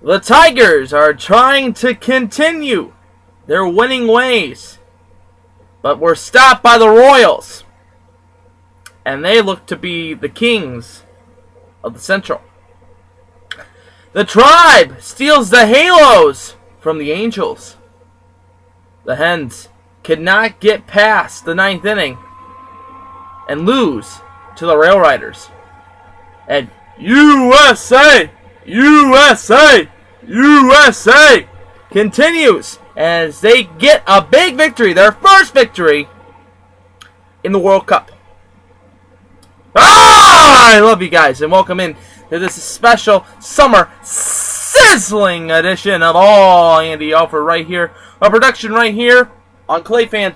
The Tigers are trying to continue their winning ways, but were stopped by the Royals, and they look to be the kings of the Central. The Tribe steals the Halos from the Angels. The Hens could not get past the ninth inning and lose to the Rail Riders. And USA continues as they get a big victory, their first victory in the World Cup. I love you guys, and welcome in to this special summer sizzling edition of All Andy Alfred right here, a production right here on Clayfan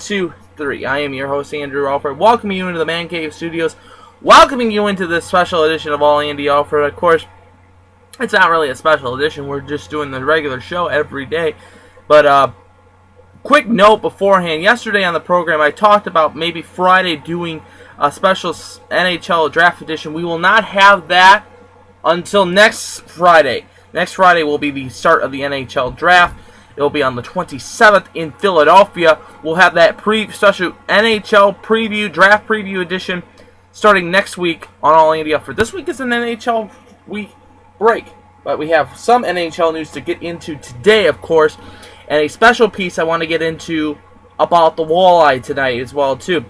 2-3. I am your host, Andrew Alfred, welcoming you into the Man Cave Studios, welcoming you into this special edition of All Andy Alfred. Of course, it's not really a special edition, we're just doing the regular show every day. But quick note beforehand, yesterday on the program I talked about maybe Friday doing a special NHL draft edition. We will not have that until next Friday. Next Friday will be the start of the NHL draft. It will be on the 27th in Philadelphia. We'll have that special NHL preview, draft preview edition starting next week on All Andy Alfred. This week is an NHL week break, but we have some NHL news to get into today, of course, and a special piece I want to get into about the walleye tonight as well, too.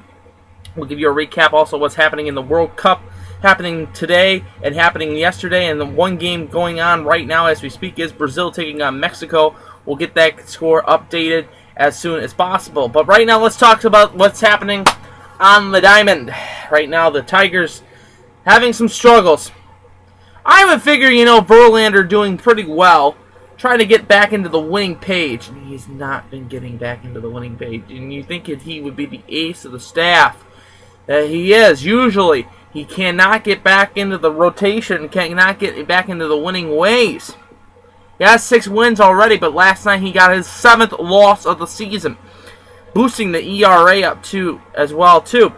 We'll give you a recap also what's happening in the World Cup, happening today and happening yesterday, and the one game going on right now as we speak is Brazil taking on Mexico. We'll get that score updated as soon as possible. But right now, let's talk about what's happening on the diamond. Right now, the Tigers having some struggles. I would figure, Verlander doing pretty well, trying to get back into the winning page, and he's not been getting back into the winning page. And you think that he would be the ace of the staff. He is, usually. He cannot get back into the rotation, cannot get back into the winning ways. He has 6 wins already, but last night he got his 7th loss of the season, boosting the ERA up too, as well too.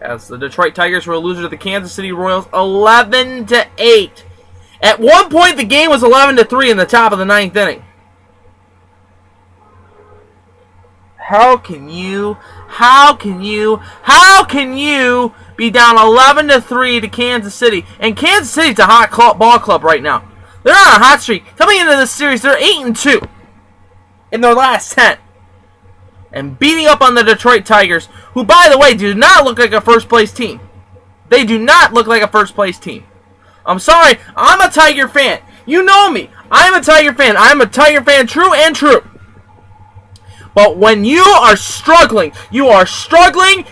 As the Detroit Tigers were a loser to the Kansas City Royals 11-8. At one point the game was 11-3 in the top of the 9th inning. How can you be down 11-3 to Kansas City? And Kansas City's a hot ball club right now. They're on a hot streak. Coming into this series, they're 8-2 in their last 10. And beating up on the Detroit Tigers, who, by the way, do not look like a first-place team. They do not look like a first-place team. I'm sorry, I'm a Tiger fan. You know me. I'm a Tiger fan. I'm a Tiger fan true and true. But when you are struggling, you're struggling,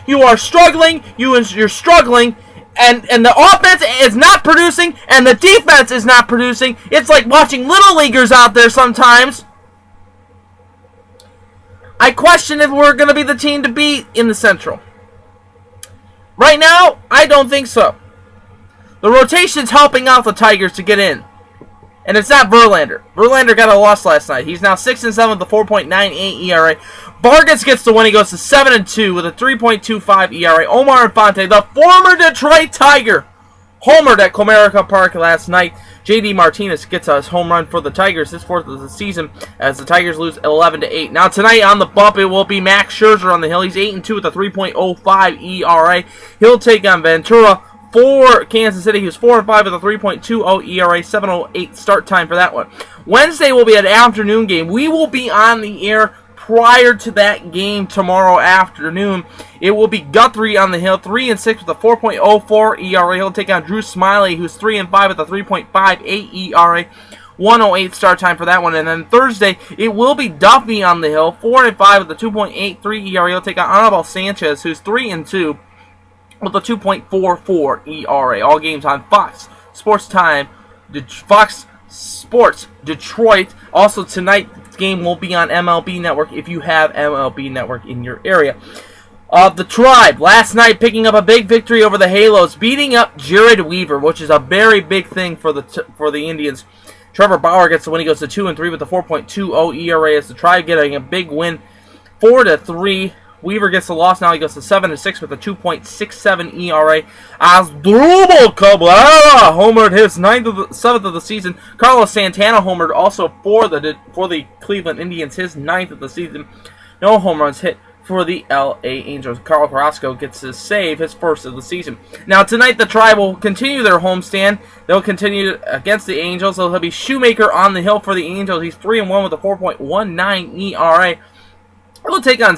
and the offense is not producing, and the defense is not producing. It's like watching little leaguers out there sometimes. I question if we're going to be the team to beat in the Central. Right now, I don't think so. The rotation's helping out the Tigers to get in. And it's not Verlander. Verlander got a loss last night. He's now 6-7 with a 4.98 ERA. Vargas gets the win. He goes to 7-2 with a 3.25 ERA. Omar Infante, the former Detroit Tiger, homered at Comerica Park last night. J.D. Martinez gets a home run for the Tigers, his 4th of the season, as the Tigers lose 11-8. Now tonight on the bump, it will be Max Scherzer on the hill. He's 8-2 with a 3.05 ERA. He'll take on Ventura for Kansas City. He was 4-5 with a 3.20 ERA, 7:08 start time for that one. Wednesday will be an afternoon game. We will be on the air prior to that game tomorrow afternoon. It will be Guthrie on the hill, 3-6 with a 4.04 ERA. He'll take on Drew Smiley, who's 3-5 with a 3.58 ERA, 1:08 start time for that one. And then Thursday, it will be Duffy on the hill, 4-5 with a 2.83 ERA. He'll take on Anibal Sanchez, who's 3-2 with a 2.44 ERA. All games on Fox Sports Detroit. Also tonight's game will be on MLB Network if you have MLB Network in your area. The Tribe last night picking up a big victory over the Halos, beating up Jared Weaver, which is a very big thing for the Indians. Trevor Bauer gets the win. He goes to 2-3 with a 4.20 ERA as the Tribe getting a big win, 4-3 Weaver gets the loss. Now he goes to 7-6 with a 2.67 ERA. Asdrubal Cabrera homered his 7th of the season. Carlos Santana homered also for the Cleveland Indians, his 9th of the season. No home runs hit for the LA Angels. Carl Carrasco gets his save, his 1st of the season. Now tonight the Tribe will continue their homestand. They'll continue against the Angels. There'll be Shoemaker on the hill for the Angels. He's 3-1 with a 4.19 ERA. We'll take on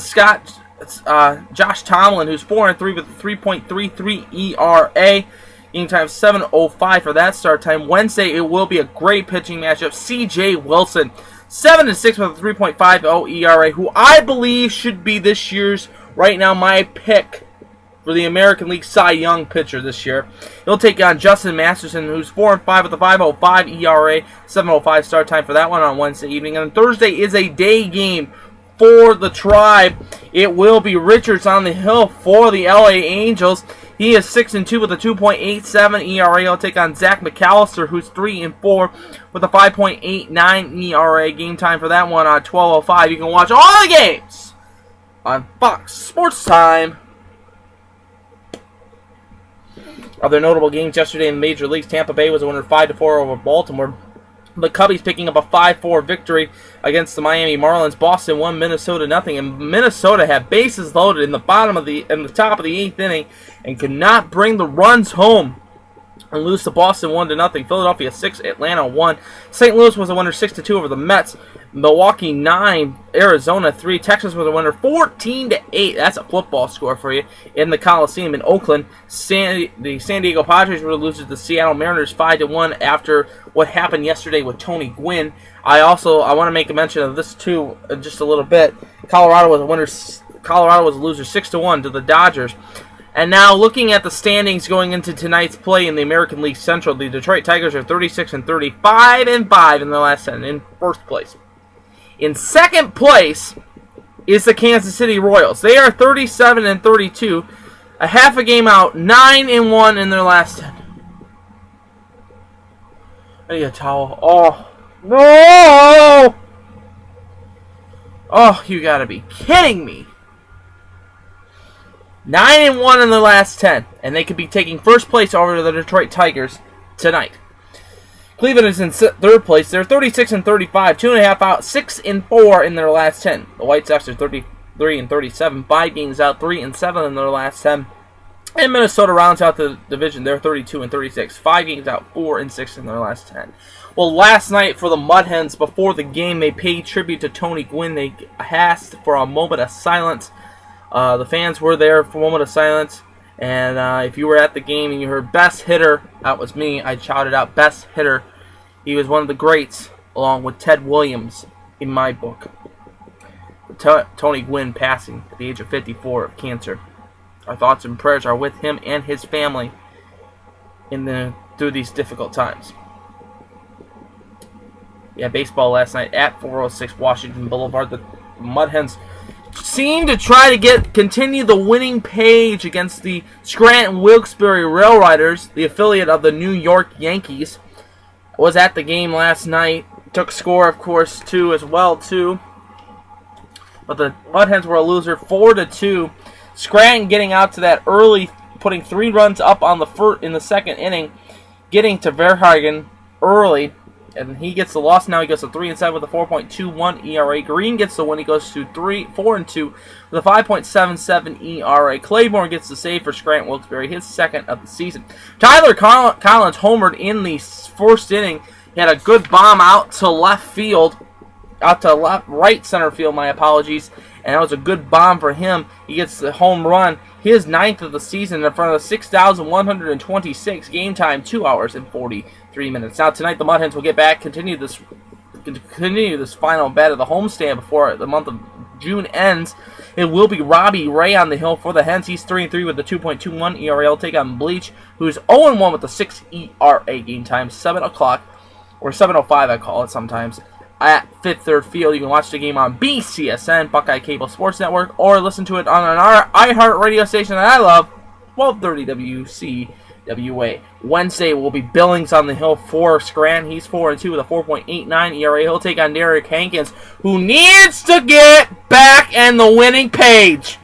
Josh Tomlin, who's 4-3 with a 3.33 ERA. Game time 7:05 for that start time. Wednesday it will be a great pitching matchup. C.J. Wilson, 7-6 with a 3.50 ERA, who I believe should be this year's, right now, my pick for the American League Cy Young pitcher this year. He'll take on Justin Masterson, who's 4-5 with a 5.05 ERA, 7:05 start time for that one on Wednesday evening. And Thursday is a day game for the Tribe. It will be Richards on the hill for the LA Angels. He is 6-2 with a 2.87 ERA. He'll take on Zach McAllister, who's 3-4 with a 5.89 ERA. Game time for that one on 12:05. You can watch all the games on Fox Sports Time. Other notable games yesterday in the Major Leagues: Tampa Bay was a winner 5-4 over Baltimore. The Cubbies picking up a 5-4 victory against the Miami Marlins. Boston won Minnesota 0, and Minnesota had bases loaded in the top of the 8th inning and could not bring the runs home and lose to Boston 1-0. Philadelphia 6, Atlanta 1. St. Louis was a winner 6-2 over the Mets. Milwaukee 9, Arizona 3. Texas was a winner 14-8. That's a football score for you in the Coliseum in Oakland. The San Diego Padres were losers to the Seattle Mariners 5-1 after what happened yesterday with Tony Gwynn. I want to make a mention of this too, just a little bit. Colorado was a loser 6-1 to the Dodgers. And now, looking at the standings going into tonight's play in the American League Central, the Detroit Tigers are 36-30, 5-5 in the last 10, in first place. In second place is the Kansas City Royals. They are 37-32, a half a game out, 9-1 in their last 10. I need a towel. Oh, no! Oh, you gotta be kidding me. 9-1 in the last 10, and they could be taking first place over the Detroit Tigers tonight. Cleveland is in third place. They're 36-35, 2.5 out, 6-4 in their last 10. The White Sox are 33-37, 5 games out, 3-7 in their last 10. And Minnesota rounds out the division. They're 32-36, 5 games out, 4-6 in their last 10. Well, last night for the Mud Hens, before the game, they paid tribute to Tony Gwynn. They asked for a moment of silence. The fans were there for a moment of silence, and if you were at the game and you heard best hitter, that was me. I shouted out best hitter. He was one of the greats, along with Ted Williams in my book. Tony Gwynn passing at the age of 54 of cancer. Our thoughts and prayers are with him and his family through these difficult times. Yeah, baseball last night at 406 Washington Boulevard. The Mud Hens seem to try to continue the winning page against the Scranton Wilkes-Barre Rail Riders, the affiliate of the New York Yankees. Was at the game last night. Took score, of course, too. But the Mud Hens were a loser, 4-2. Scranton getting out to that early, putting 3 runs up on in the second inning, getting to Verhagen early. And he gets the loss now. He goes to 3-7 with a 4.21 ERA. Green gets the win. He goes to 4-2 with a 5.77 ERA. Claiborne gets the save for Scranton Wilkes-Barre, his 2nd of the season. Tyler Collins homered in the first inning. He had a good bomb out to right center field, my apologies. And that was a good bomb for him. He gets the home run, his 9th of the season, in front of 6,126. Game time, 2 hours and 43 minutes. Now tonight the Mud Hens will get back, continue this final bet of the homestand before the month of June ends. It will be Robbie Ray on the hill for the Hens. He's 3-3 with a 2.21 ERA. He'll take on Bleach, who's 0-1 with a 6 ERA. Game time, 7 o'clock, or 7:05 I call it sometimes, at Fifth Third Field. You can watch the game on BCSN, Buckeye Cable Sports Network, or listen to it on our iHeart radio station that I love, 1230 WCWA. Wednesday will be Billings on the hill for Scranton. He's 4-2 with a 4.89 ERA. He'll take on Derek Hankins, who needs to get back in the winning page.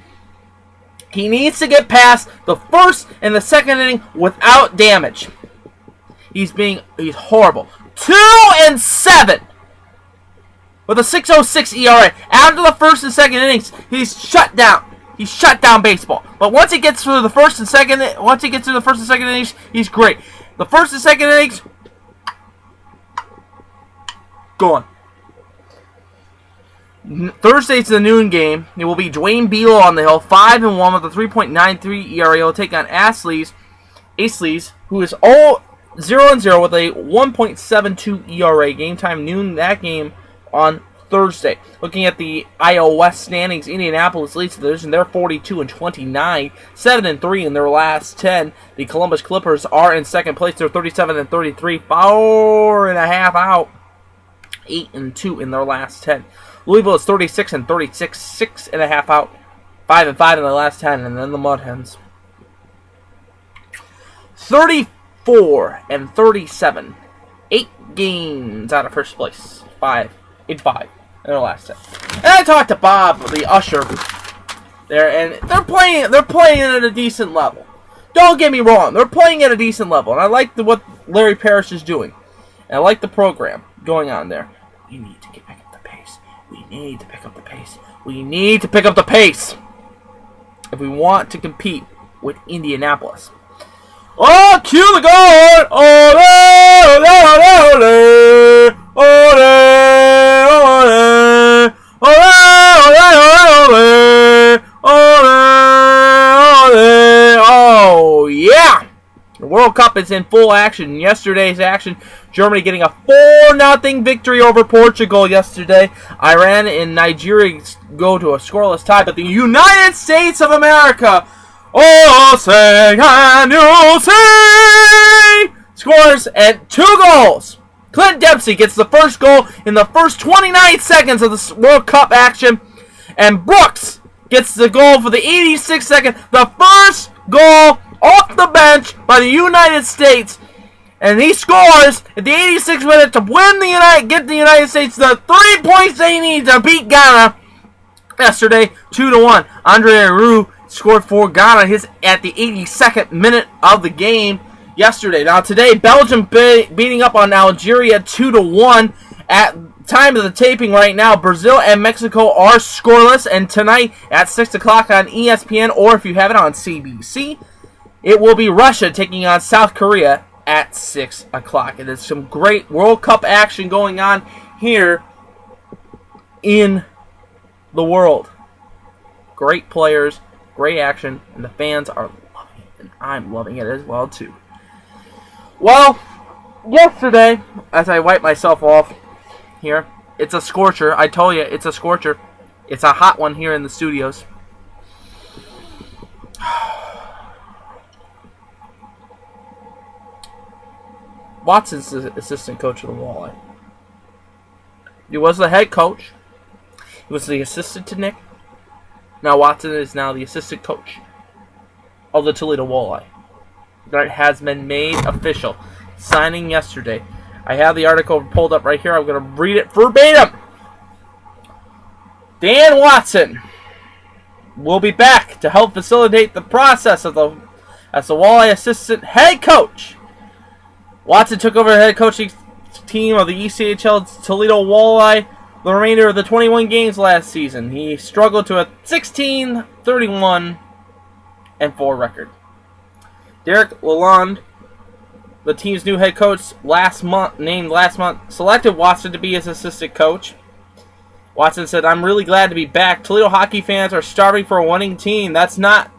He needs to get past the first and the second inning without damage. He's horrible. 2-7 with a 6.06 ERA. After the first and second innings, he's shut down. He's shut down baseball. But once he gets through the first and second innings, he's great. The first and second innings, gone. Thursday's the noon game. It will be Dwayne Beal on the hill, 5-1 with a 3.93 ERA. He'll take on Asleys, who is all 0-0 with a 1.72 ERA. Game time noon. That game on Thursday. Looking at the IL West standings, Indianapolis leads the division. They're 42-29, 7-3 in their last 10. The Columbus Clippers are in second place. They're 37-33, 4.5 out, 8-2 in their last 10. Louisville is 36-36, 6.5 out, 5-5 in their last 10, and then the Mud Hens 34-37, 8 games out of first place, 5-5 in their last 10. And I talked to Bob, the usher, there, and they're playing at a decent level. Don't get me wrong, they're playing at a decent level, and I like what Larry Parrish is doing, and I like the program going on there. We need to get back up the pace. We need to pick up the pace. We need to pick up the pace if we want to compete with Indianapolis. Oh, cue the guard! Ole, ole, ole, ole, ole, ole, ole. Oh, yeah! The World Cup is in full action. Yesterday's action, Germany getting a 4-0 victory over Portugal yesterday. Iran and Nigeria go to a scoreless tie, but the United States of America, oh, say can you see, scores at 2 goals. Clint Dempsey gets the first goal in the first 29 seconds of the World Cup action, and Brooks gets the goal for the 86th second, the first goal off the bench by the United States, and he scores at the 86th minute to get the United States the 3 points they need to beat Ghana yesterday, 2-1. Andre Ayew scored for Ghana at the 82nd minute of the game yesterday. Now today, Belgium beating up on Algeria 2-1. At time of the taping right now, Brazil and Mexico are scoreless, and tonight at 6 o'clock on ESPN, or if you have it on CBC, it will be Russia taking on South Korea at 6 o'clock. It is some great World Cup action going on here in the world. Great players, great action, and the fans are loving it, and I'm loving it as well too. Well, yesterday, as I wipe myself off here, it's a scorcher. I told you, it's a scorcher. It's a hot one here in the studios. Watson's the assistant coach of the Walleye. He was the head coach. He was the assistant to Nick. Now Watson is now the assistant coach of the Toledo Walleye. That has been made official. Signing yesterday. I have the article pulled up right here. I'm going to read it verbatim. Dan Watson will be back to help facilitate the process as the Walleye assistant head coach. Watson took over the head coaching team of the ECHL Toledo Walleye the remainder of the 21 games last season. He struggled to a 16-31-4 record. Derek Lalonde, the team's new head coach, named last month, selected Watson to be his assistant coach. Watson said, "I'm really glad to be back. Toledo hockey fans are starving for a winning team. That's not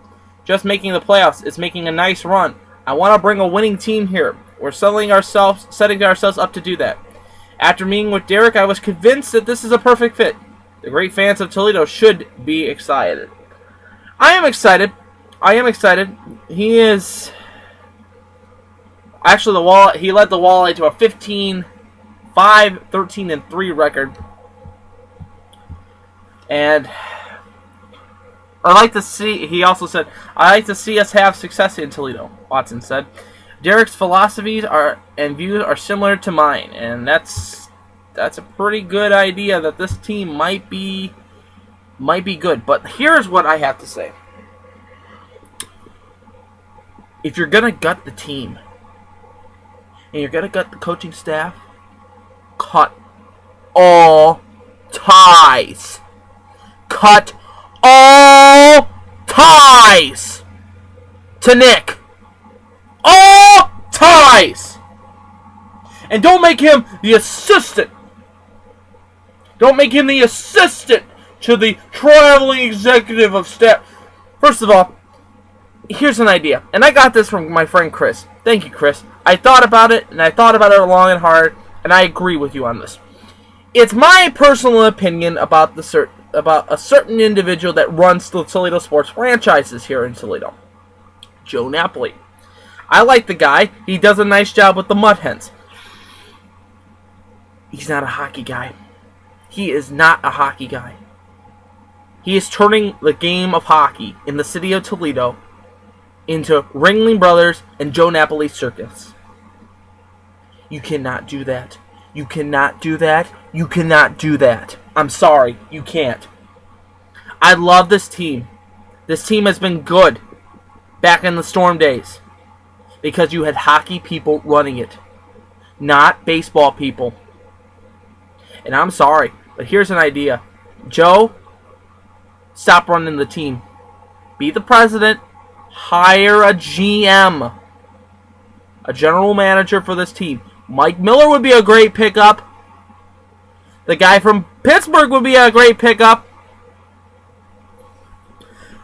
just making the playoffs, it's making a nice run. I want to bring a winning team here. We're setting ourselves up to do that. After meeting with Derek, I was convinced that this is a perfect fit. The great fans of Toledo should be excited." I am excited. He is actually he led the Walleye to a 15-5-13-3 record. And he also said, "I like to see us have success in Toledo," Watson said. Derek's philosophies and views are similar to mine, and that's a pretty good idea that this team might be good. But here's what I have to say. if you're going to gut the team and you're going to gut the coaching staff, cut all ties. Cut all ties to Nick. All ties. And don't make him the assistant. Don't make him the assistant to the traveling executive of staff. First of all, here's an idea. And I got this from my friend Chris. Thank you, Chris. I thought about it, and I thought about it long and hard, and I agree with you on this. It's my personal opinion about a certain individual that runs the Toledo sports franchises here in Toledo. Joe Napoli. I like the guy. He does a nice job with the Mud Hens. He's not a hockey guy. He is not a hockey guy. He is turning the game of hockey in the city of Toledo into Ringling Brothers and Joe Napoli Circus. You cannot do that. You cannot do that. You cannot do that. I'm sorry. You can't. I love this team. This team has been good back in the Storm days because you had hockey people running it, not baseball people. And I'm sorry, but here's an idea. Joe, stop running the team. Be the president. Hire a GM. A general manager for this team. Mike Miller would be a great pickup. The guy from Pittsburgh would be a great pickup.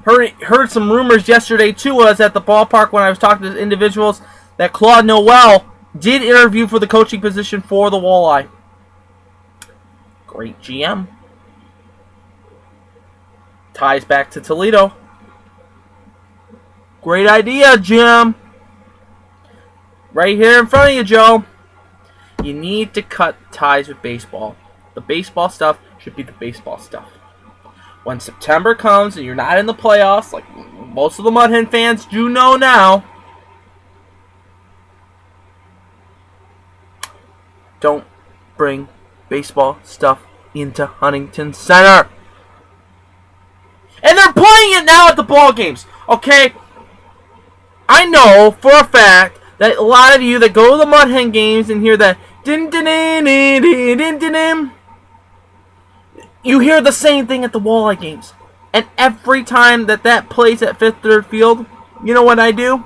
Heard some rumors yesterday, too, was at the ballpark when I was talking to individuals that Claude Noel did interview for the coaching position for the Walleye. Great GM. Ties back to Toledo. Great idea, Jim. Right here in front of you, Joe. You need to cut ties with baseball. The baseball stuff should be the baseball stuff. When September comes and you're not in the playoffs, like most of the Mud Hen fans do know now, don't bring baseball stuff into Huntington Center. And they're playing it now at the ball games. Okay? I know for a fact that a lot of you that go to the Mud Hen games and hear that din din din din din din din, you hear the same thing at the Walleye games. And every time that plays at Fifth Third Field, you know what I do?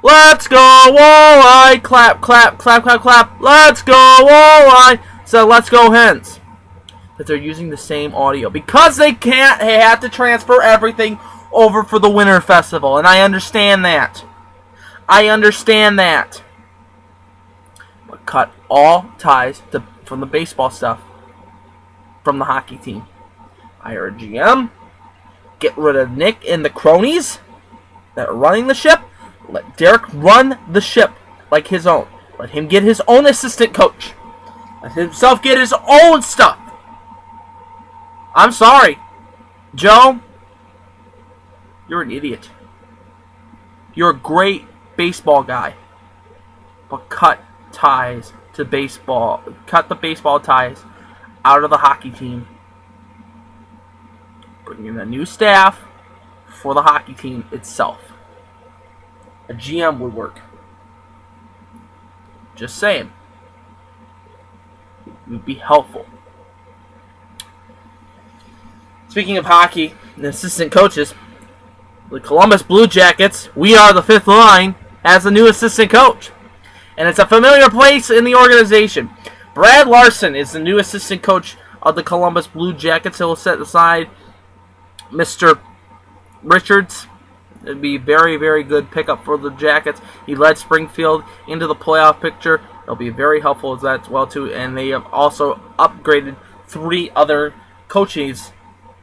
Let's go Walleye! Clap, clap, clap, clap, clap. Let's go Walleye! So let's go Hens. That they're using the same audio. Because they can't, they have to transfer everything over for the Winter Festival. And I understand that. I understand that. But cut all ties from the baseball stuff from the hockey team. Hire a GM. Get rid of Nick and the cronies that are running the ship. Let Derek run the ship like his own. Let him get his own assistant coach. Let himself get his own stuff. I'm sorry, Joe. You're an idiot. You're a great baseball guy. But cut ties to baseball. Cut the baseball ties out of the hockey team. Bring in a new staff for the hockey team itself. A GM would work. Just saying. It would be helpful. Speaking of hockey and assistant coaches, the Columbus Blue Jackets, we are the fifth line, has a new assistant coach. And it's a familiar place in the organization. Brad Larson is the new assistant coach of the Columbus Blue Jackets. He'll set aside Mr. Richards. It'd be a very, very good pickup for the Jackets. He led Springfield into the playoff picture. It'll be very helpful as that as well, too. And they have also upgraded 3 other coaches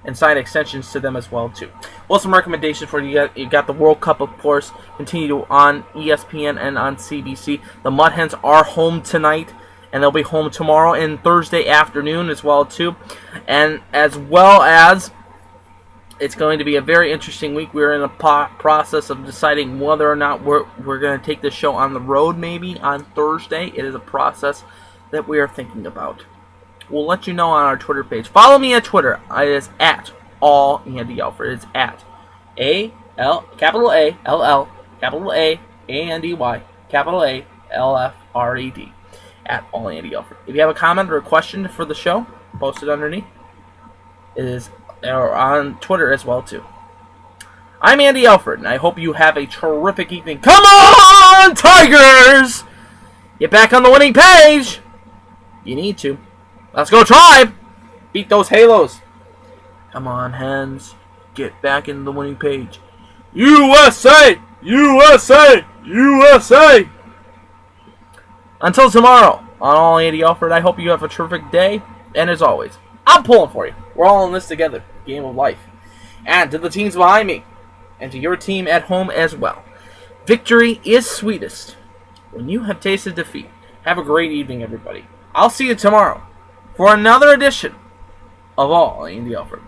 and signed extensions to them as well, too. Well, some recommendations for you. You got the World Cup, of course, continue on ESPN and on CBC. The Mud Hens are home tonight, and they'll be home tomorrow and Thursday afternoon as well, too. And as well as it's going to be a very interesting week. We're in a process of deciding whether or not we're going to take this show on the road maybe on Thursday. It is a process that we are thinking about. We'll let you know on our Twitter page. Follow me on Twitter. It is at all Andy Alfred. It's at capital A L L capital A, A-N-D-Y, capital A, L-F-R-E-D, at All Andy Alfred. If you have a comment or a question for the show, post it underneath. It is on Twitter as well, too. I'm Andy Alfred, and I hope you have a terrific evening. Come on, Tigers! Get back on the winning page! You need to. Let's go, Tribe! Beat those Halos. Come on, Hens. Get back in the winning page. USA! USA! USA! Until tomorrow, on All Andy Alfred, I hope you have a terrific day. And as always, I'm pulling for you. We're all in this together. Game of life. And to the teams behind me, and to your team at home as well, victory is sweetest when you have tasted defeat. Have a great evening, everybody. I'll see you tomorrow for another edition of All Andy Alfred.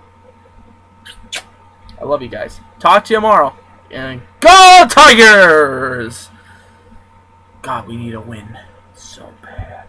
I love you guys. Talk to you tomorrow. And go Tigers! God, we need a win so bad.